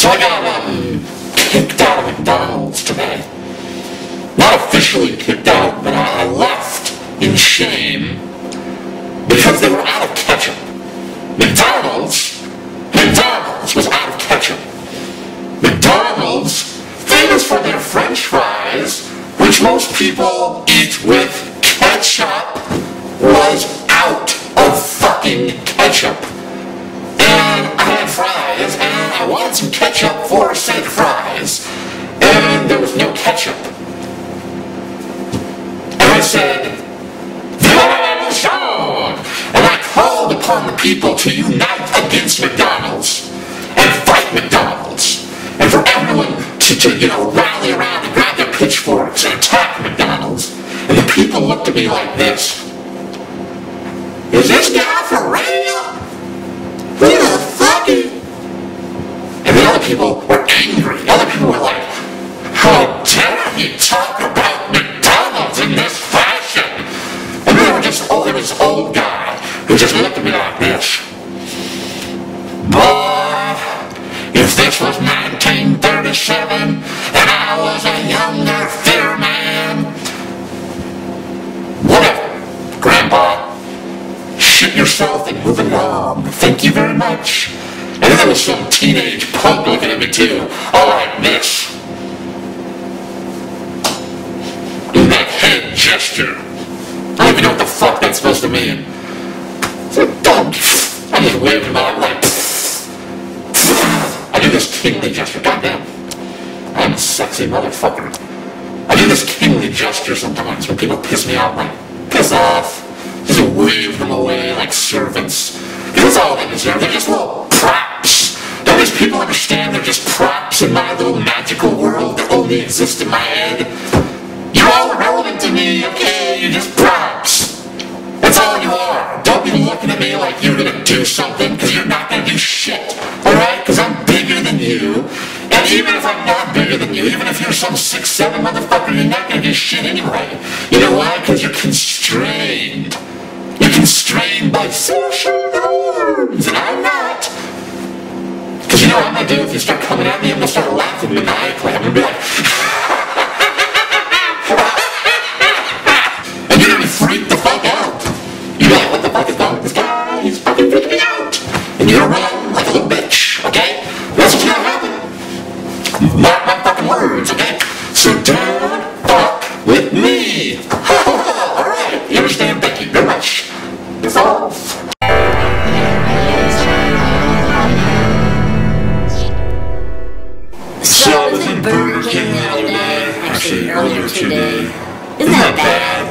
So I got kicked out of McDonald's today. Not officially kicked out, but I left in shame because they were out of ketchup. McDonald's was out of ketchup. McDonald's, famous for their French fries, which most people eat with ketchup, was out of fucking ketchup. And I had fries, and I wanted some ketchup for said fries, and there was no ketchup. And I said, and I called upon the people to unite against McDonald's and fight McDonald's, and for everyone to rally around and grab their pitchforks and attack McDonald's. And the people looked at me like this. Is this guy for real? Who the fuck is... And the other people were angry. The other people were like, how dare you talk about McDonald's in this fashion? And they were just, there was this old guy who just looked at me like this. Boy, if this was 1937 and I was a younger, fitter man, whatever, Grandpa, shit yourself and move along. Thank you very much. And then there was some teenage punk looking at me too, all like this. Doing that head gesture. I don't even know what the fuck that's supposed to mean. It's like, dumb. I just waved him out like, I do this kingly gesture. Goddamn. I'm a sexy motherfucker. I do this kingly gesture sometimes when people piss me off, like, piss off. Just wave them away like servants. Because that's all they deserve. They're just little props. Don't these people understand they're just props in my little magical world that only exist in my head? You're all irrelevant to me, okay? You're just props. That's all you are. Don't be looking at me like you're gonna do something, because you're not gonna do shit. Alright? Because I'm bigger than you. And even if I'm not bigger than you, even if you're some 6'7" motherfucker, you're not gonna do shit anyway. You know why? Because you're constrained. You're constrained by social norms, and I'm not. Because you know what I'm gonna do if you start coming at me? I'm gonna start laughing maniacally. I'm gonna be like, and you're gonna be freaked the fuck out. You're like, what the fuck is wrong with this guy? He's fucking freaking me out. And you're gonna run like a little bitch, okay? That's what's gonna happen. Mark my fucking words, okay? So don't fuck with me. Alright, you understand? Thank you very much. That's all. So I was in Burger King the other day, actually earlier today. Isn't that bad?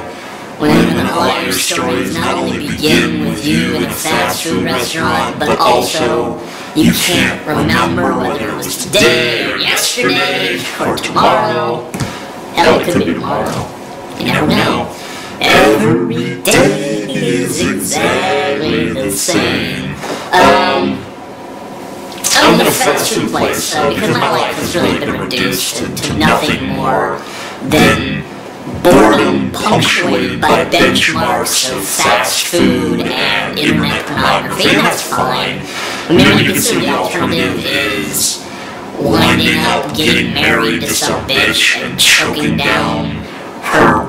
When all your stories not only begin with you in a fast food restaurant, but also you can't remember whether it was today or yesterday or tomorrow. Hell, it could be tomorrow. You never know. Every day is exactly the same. I'm in a fast food place because my life has really been reduced to nothing more than boredom punctuated by benchmarks of fast food and internet pornography, and that's fine. I mean, when you consider the alternative is winding up getting married to some bitch and choking down her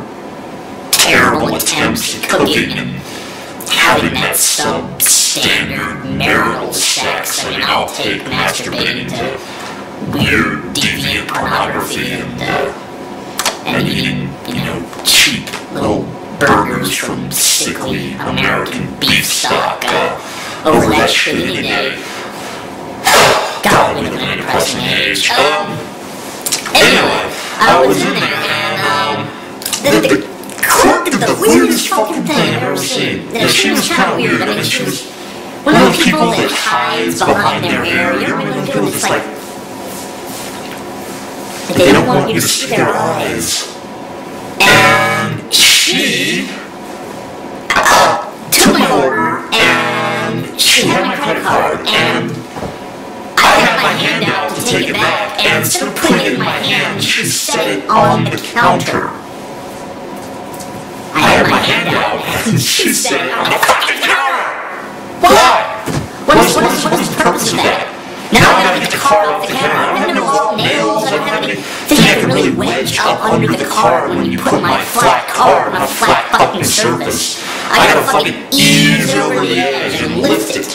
terrible attempts at cooking and having that substandard marital sex. I mean, I'll take masturbating to weird, deviant pornography and eating, cheap little burgers from sickly American beef stock over that shit any day. God, we live in an depressing age. Anyway, I was in there and the cook did the weirdest fucking thing I've ever seen. She was kind of weird. I mean, she was one of those people that hides behind their hair. You know what I mean? It's like they don't want you to see their eyes. And she took my order, and she had my credit card, and I had my hand out to take it back, and instead of putting it in my hand, she set it on the counter. I had my hand out, and she set it on the fucking counter! Why? What is the purpose of that? Now I gotta get the card off the counter. really wedge up under the car when you put my flat car on a flat fucking surface. I gotta fucking ease over the edge and lift it.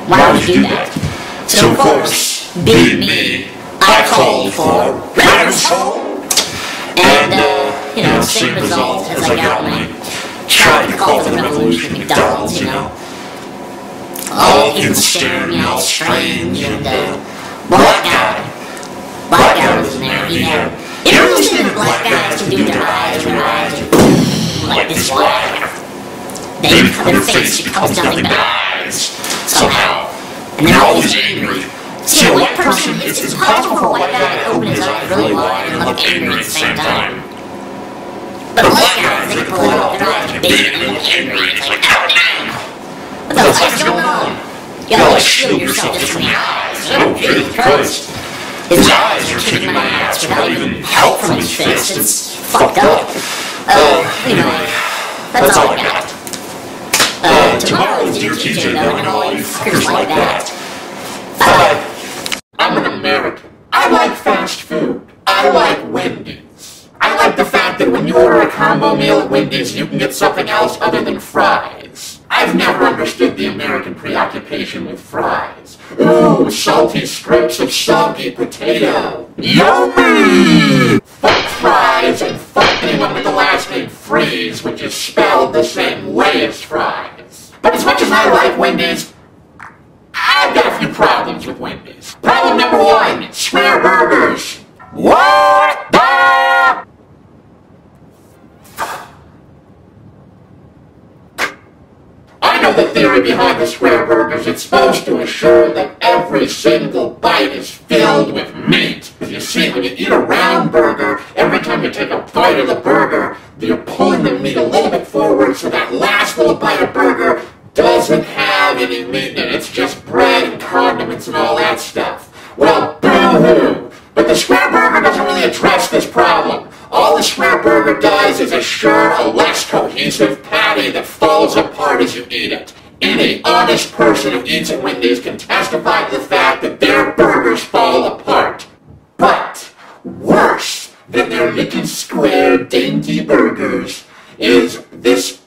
Why would you do that? So of course, being me, I called for Rabbit's Hole. And, same result as I got when I tried to call for the revolution at McDonald's, All people stared at me all strange, and, black guy was in there, you ever listen to black guys can do with their eyes, like this wide? Their face becomes nothing but eyes, somehow, and they're always angry. See, a white person, it's impossible for a white guy to open his eyes really wide and look angry at the same time. But black guys, they can pull it off, their eyes are big and look angry, it's like, oh man, what the fuck's going on? You gotta shield yourself just from the eyes. Oh, Jesus Christ. His eyes are kicking my ass without even help from his fist. It's fucked up. Anyway, that's all I got. Tomorrow is Dear TJ, though, and all you fuckers like that. Bye. I'm an American. I like fast food. I like Wendy's. I like the fact that when you order a combo meal at Wendy's, you can get something else other than fries. I've never understood the American preoccupation with fries. Ooh, salty strips of soggy potato. Yummy! Fuck fries and fuck anyone with the last name Freeze, which is spelled the same way as fries. But as much as I like Wendy's, I've got a few problems with Wendy's. Problem number one, square burgers. What the? I know the theory behind the square burgers. It's supposed to assure that every single bite is filled with meat. Because you see, when you eat a round burger, every time you take a bite of the burger, you're pulling the meat a little bit forward so that last little bite of burger doesn't have any meat in it. It's just bread and condiments and all that stuff. Well, boo-hoo. But the square burger doesn't really address this problem. All the square burger does is assure a less cohesive patty that falls apart as you eat it. Any honest person who eats at Wendy's can testify to the fact that their burgers fall apart. But worse than their little square dainty burgers is this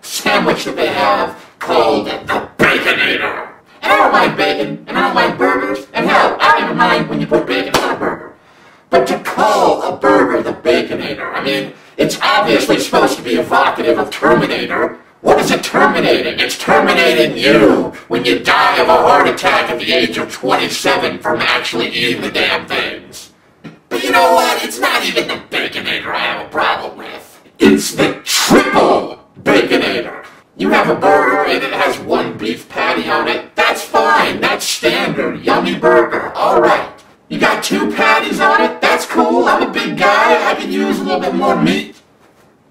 sandwich that they have called the Baconator. And I don't mind bacon, and I don't mind burgers, and hell, I don't even mind when you put bacon on a burger. But to call a burger the Baconator, I mean, it's obviously supposed to be evocative of Terminator. What is it terminating? It's terminating you when you die of a heart attack at the age of 27 from actually eating the damn things. But you know what? It's not even the Baconator I have a problem with. It's the triple Baconator. You have a burger and it has one beef patty on it. That's fine. That's standard. Yummy burger. All right. You got two patties on it? That's cool. I'm a big guy. I can use a little bit more meat.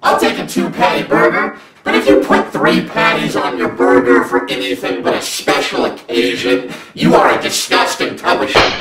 I'll take a 2-patty burger. But if you put 3 patties on your burger for anything but a special occasion, you are a disgusting tub of shit.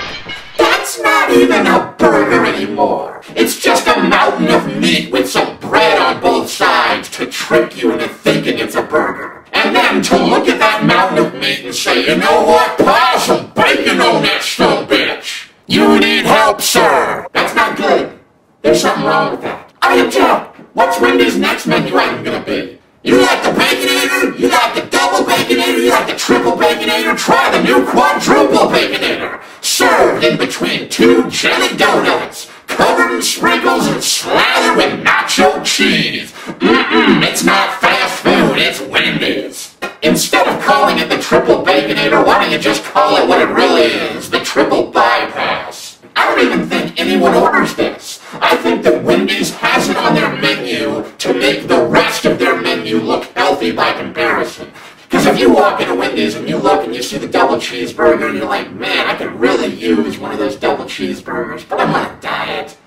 That's not even a burger anymore. It's just a mountain of meat with some bread on both sides to trick you into thinking it's a burger. And then to look at that mountain of meat and say, you know what, pile some bacon on that son of a bitch. You need help, sir. That's not good. There's something wrong with that. I object. What's Wendy's next menu item gonna be? You like the Baconator? You like the double Baconator? You like the triple Baconator? Try the new quadruple Baconator. Served in between 2 jelly donuts, covered in sprinkles and slathered with nacho cheese. It's not fast food, it's Wendy's. Instead of calling it the triple Baconator, why don't you just call it what it really is, the triple bypass? I don't even think anyone orders this. I think that Wendy's has it on their menu to make the rest of their menu look healthy by comparison. Because if you walk into Wendy's and you look and you see the double cheeseburger and you're like, man, I could really use one of those double cheeseburgers, but I'm on a diet.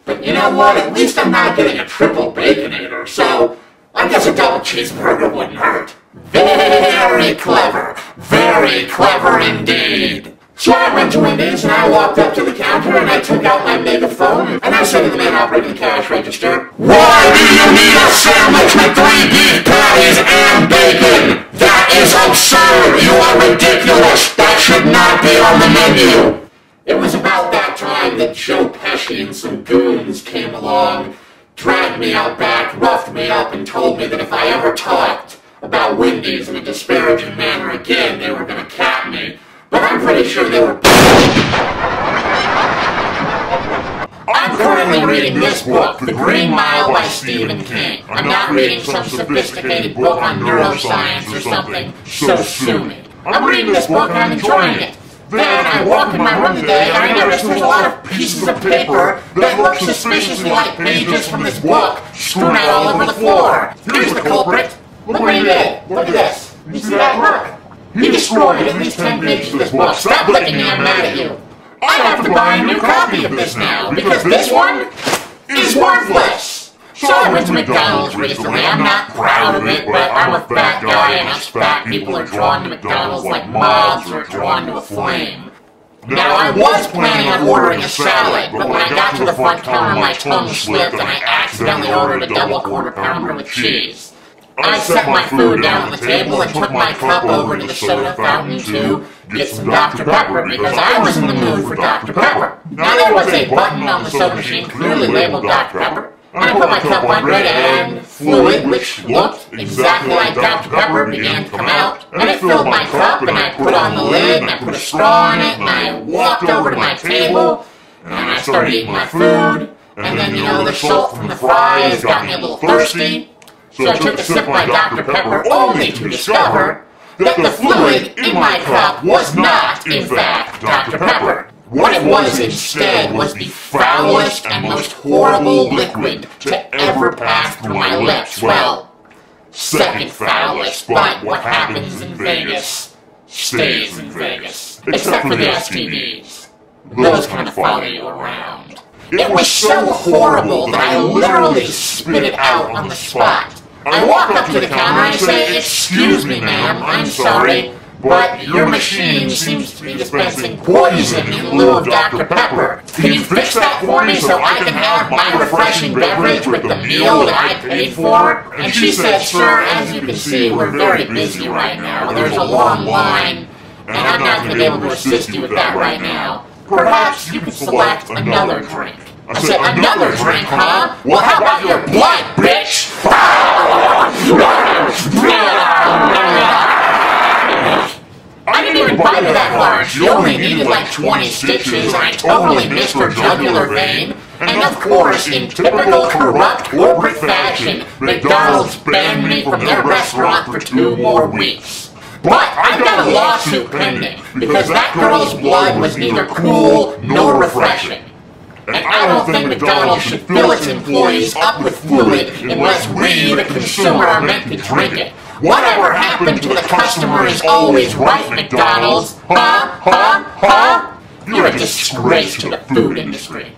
But you know what? At least I'm not getting a triple Baconator, so I guess a double cheeseburger wouldn't hurt. Very clever indeed. So I went to Wendy's and I walked up to the counter and I took out my megaphone and I said to the man operating the cash register, "Why do you need a sandwich with 3 beef patties and bacon? That is absurd! You are ridiculous! That should not be on the menu!" It was about that time dragged me out back, roughed me up, and told me that if I ever talked about Wendy's in a disparaging manner again, they were gonna cap me. But I'm pretty sure they were... I'm currently reading this book, The Green Mile by Stephen King. I'm not reading some sophisticated book on neuroscience or something so assuming. I'm reading this book and I'm enjoying it. Then I walk in my room today and I notice there's a lot of pieces of paper that look suspiciously like pages from this book strewn out all over the floor. Here's the culprit. Look what he did. Look at this. You see that? Look. He destroyed at least 10 pages of this book. Stop looking at me, I'm mad at you. I have to buy a new copy of this now because this one is worthless. So I went to McDonald's recently. I'm not proud of it, but I'm a fat guy and us fat people are drawn to McDonald's like moths are drawn to a flame. Now I was planning on ordering a salad, but when I got to the front counter my tongue slipped and I accidentally ordered a double quarter pounder with cheese. I set my food down on the table and took my cup over to the soda fountain to get some Dr. Pepper because I was in the mood for Dr. Pepper. Now there was a button on the soda machine clearly labeled Dr. Pepper. And I put my cup under it and fluid, which looked exactly like Dr. Pepper, began to come out. And I filled my cup and I put on the lid and I put a straw in it and I walked over to my table and I started eating my food. And then, you know, the salt from the fries got me a little thirsty. So I took a sip of my Dr. Pepper only to discover that the fluid in my cup was not, in fact, Dr. Pepper. What it was instead was the foulest and most horrible liquid to ever pass through my lips. Well, second foulest, but what happens in Vegas stays in Vegas. Except for the STDs. Those kind of follow you around. It was so horrible that I literally spit it out on the spot. I walk up to the counter and I say, "Excuse me, ma'am, I'm sorry, but your machine seems to be dispensing poison in lieu of Dr. Pepper. Can you fix that for me so I can have my refreshing beverage with the meal that I paid for?" And she said, "Sir, as you can see, we're very busy right now. There's a long line, and I'm not going to be able to assist you with that right now. Perhaps you could select another drink." I said, "Another drink, huh? Well, how about your blood, bitch?" I didn't even bite her that hard. She only needed like 20 stitches. I totally missed her jugular vein. And of course, in typical corrupt corporate fashion, McDonald's banned me from their restaurant for 2 more weeks. But I've got a lawsuit pending because that girl's blood was neither cool nor refreshing. And I don't think McDonald's should fill its employees up with fluid unless we, the consumer, are meant to drink it. Whatever happened to the customer is always right, McDonald's? Huh? Huh? Huh? You're a disgrace to the food industry.